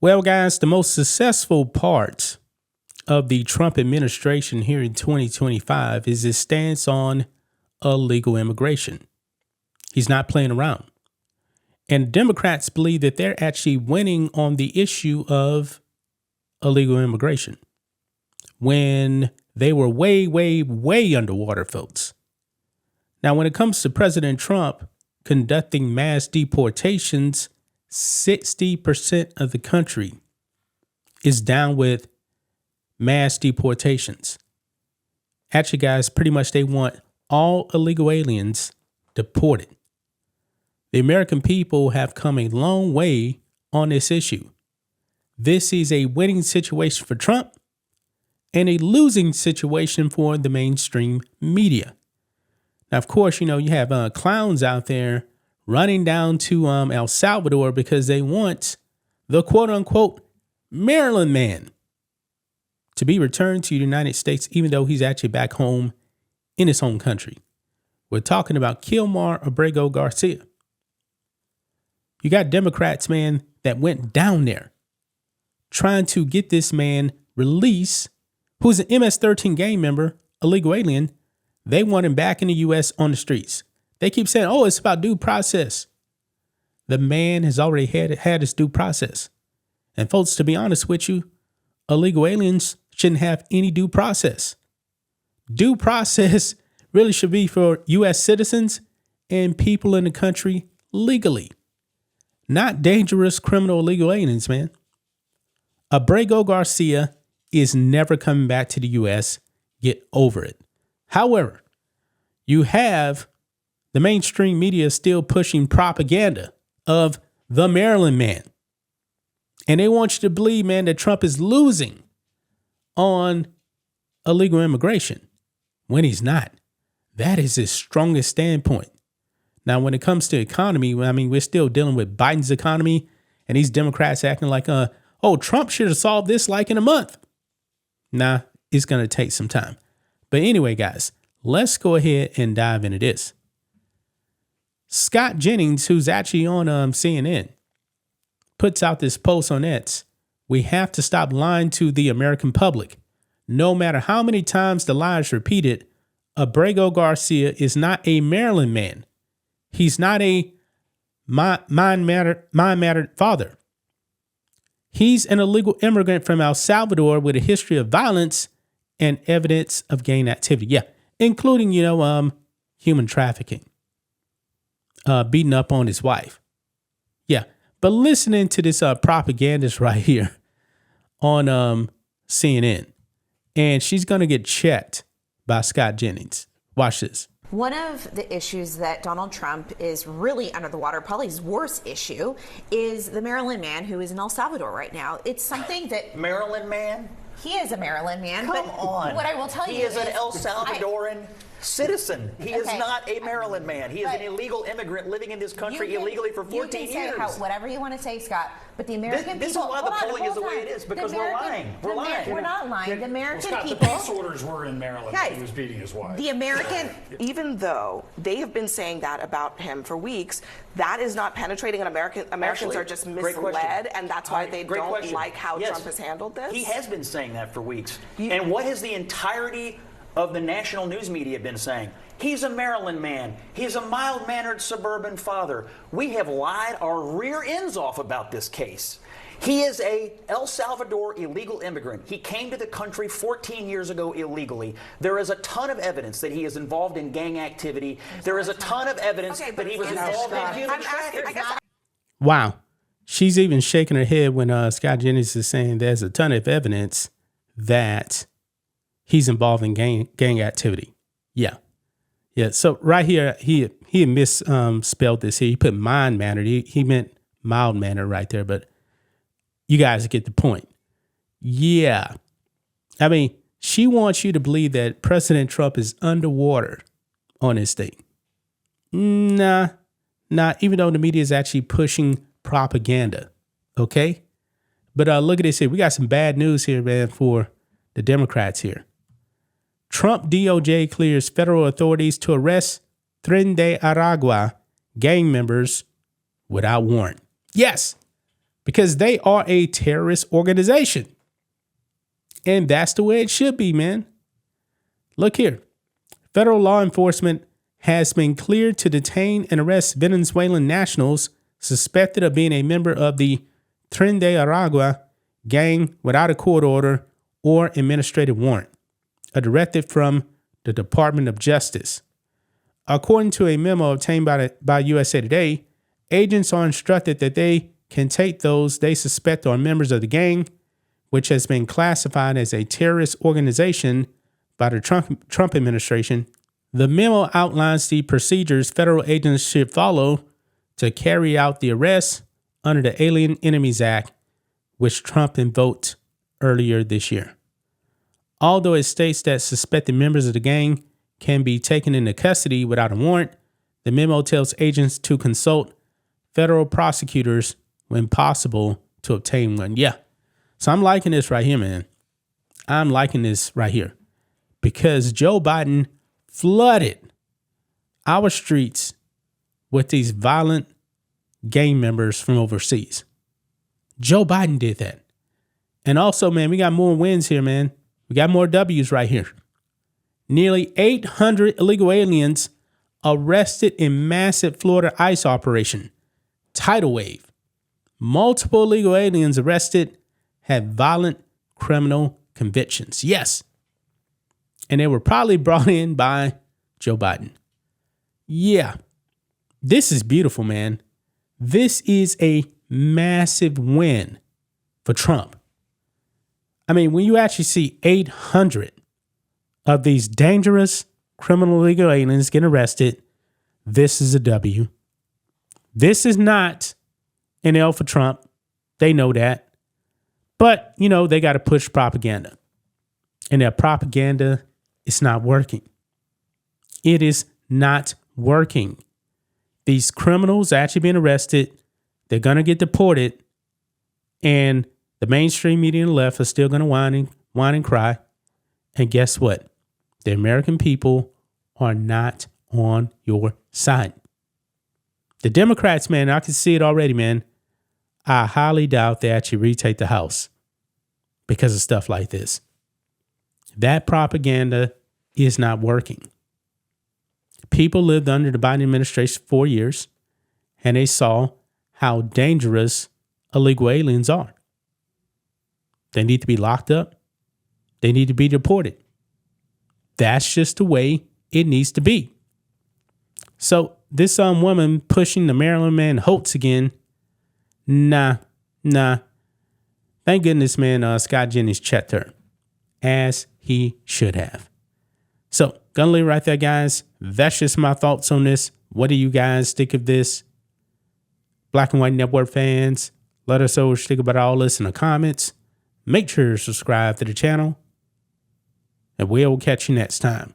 Well, guys, the most successful part of the Trump administration here in 2025 is his stance on illegal immigration. He's not playing around. And Democrats believe that they're actually winning on the issue of illegal immigration when they were way, way, way underwater, folks. Now, when it comes to President Trump conducting mass deportations, 60% of the country is down with mass deportations. Actually, guys, pretty much they want all illegal aliens deported. The American people have come a long way on this issue. This is a winning situation for Trump and a losing situation for the mainstream media. Now, of course, you have clowns out there running down to El Salvador because they want the quote unquote Maryland man to be returned to the United States, even though he's actually back home in his home country. We're talking about Kilmar Abrego Garcia. You got Democrats, man, that went down there trying to get this man released, who's an MS-13 gang member, illegal alien. They want him back in the U.S. on the streets. They keep saying, oh, it's about due process. The man has already had his due process. And folks, to be honest with you, illegal aliens shouldn't have any due process. Due process really should be for U.S. citizens and people in the country legally, not dangerous criminal illegal aliens, man. Abrego Garcia is never coming back to the U.S. Get over it. However, you have the mainstream media still pushing propaganda of the Maryland man. And they want you to believe, man, that Trump is losing on illegal immigration when he's not. That is his strongest standpoint. Now, when it comes to economy, I mean, we're still dealing with Biden's economy and these Democrats acting like, Trump should have solved this like in a month. Nah, it's going to take some time. But anyway, guys, let's go ahead and dive into this. Scott Jennings, who's actually on CNN, puts out this post on X. We have to stop lying to the American public. No matter how many times the lie is repeated, Abrego Garcia is not a Maryland man. He's not a mind-mattered father. He's an illegal immigrant from El Salvador with a history of violence and evidence of gang activity. Yeah, including, human trafficking. Beating up on his wife. Yeah, but listening to this propagandist right here on CNN, and she's going to get checked by Scott Jennings. Watch this. One of the issues that Donald Trump is really under the water, probably his worst issue, is the Maryland man who is in El Salvador right now. It's something that... Maryland man? He is a Maryland man. Come on. What I will tell you is... He is an El Salvadoran citizen. He is not a Maryland man. He is an illegal immigrant living in this country illegally for 14 years. You can say whatever you want to say, Scott, but the American people... This is why the polling is the way it is, because we're lying. We're lying. We're not lying. The American Scott, people... the peace orders were in Maryland. Guys, he was beating his wife. The American... Even though they have been saying that about him for weeks, that is not penetrating, and Americans are just misled, and that's why they don't like how Trump has handled this? He has been saying that for weeks. And what has the entirety of the national news media been saying? He's a Maryland man. He's a mild-mannered suburban father. We have lied our rear ends off about this case. He is a El Salvador illegal immigrant. He came to the country 14 years ago illegally. There is a ton of evidence that he is involved in gang activity. There is a ton of evidence that he was involved in human trafficking. Wow. She's even shaking her head when Scott Jennings is saying there's a ton of evidence that he's involved in gang activity. Yeah. Yeah. So right here, he misspelled this here. He put mild-mannered. He meant mild-mannered right there, but you guys get the point. Yeah. I mean, she wants you to believe that President Trump is underwater on this thing. Nah, even though the media is actually pushing propaganda. Okay. But look at this here. We got some bad news here, man, for the Democrats here. Trump DOJ clears federal authorities to arrest Tren de Aragua gang members without warrant. Yes, because they are a terrorist organization. And that's the way it should be, man. Look here. Federal law enforcement has been cleared to detain and arrest Venezuelan nationals suspected of being a member of the Tren de Aragua gang without a court order or administrative warrant, a directive from the Department of Justice. According to a memo obtained by USA Today, agents are instructed that they can take those they suspect are members of the gang, which has been classified as a terrorist organization by the Trump administration. The memo outlines the procedures federal agents should follow to carry out the arrest under the Alien Enemies Act, which Trump invoked earlier this year. Although it states that suspected members of the gang can be taken into custody without a warrant, the memo tells agents to consult federal prosecutors when possible to obtain one. Yeah. So I'm liking this right here, man. I'm liking this right here because Joe Biden flooded our streets with these violent gang members from overseas. Joe Biden did that. And also, man, we got more wins here, man. We got more W's right here. Nearly 800 illegal aliens arrested in massive Florida ICE operation. Tidal wave. Multiple illegal aliens arrested had violent criminal convictions. Yes. And they were probably brought in by Joe Biden. Yeah. This is beautiful, man. This is a massive win for Trump. I mean, when you actually see 800 of these dangerous criminal illegal aliens getting arrested, this is a W. This is not an L for Trump. They know that. But, you know, they got to push propaganda. And that propaganda is not working. It is not working. These criminals actually being arrested. They're going to get deported. And the mainstream media and the left are still going to whine and cry. And guess what? The American people are not on your side. The Democrats, man, I can see it already, man. I highly doubt they actually retake the House because of stuff like this. That propaganda is not working. People lived under the Biden administration for 4 years, and they saw how dangerous illegal aliens are. They need to be locked up. They need to be deported. That's just the way it needs to be. So this woman pushing the Maryland man hoax again, nah. Thank goodness, man, Scott Jennings checked her, as he should have. So, gonna leave it right there, guys. That's just my thoughts on this. What do you guys think of this? Black and White Network fans, let us know what you think about all this in the comments. Make sure to subscribe to the channel, and we'll catch you next time.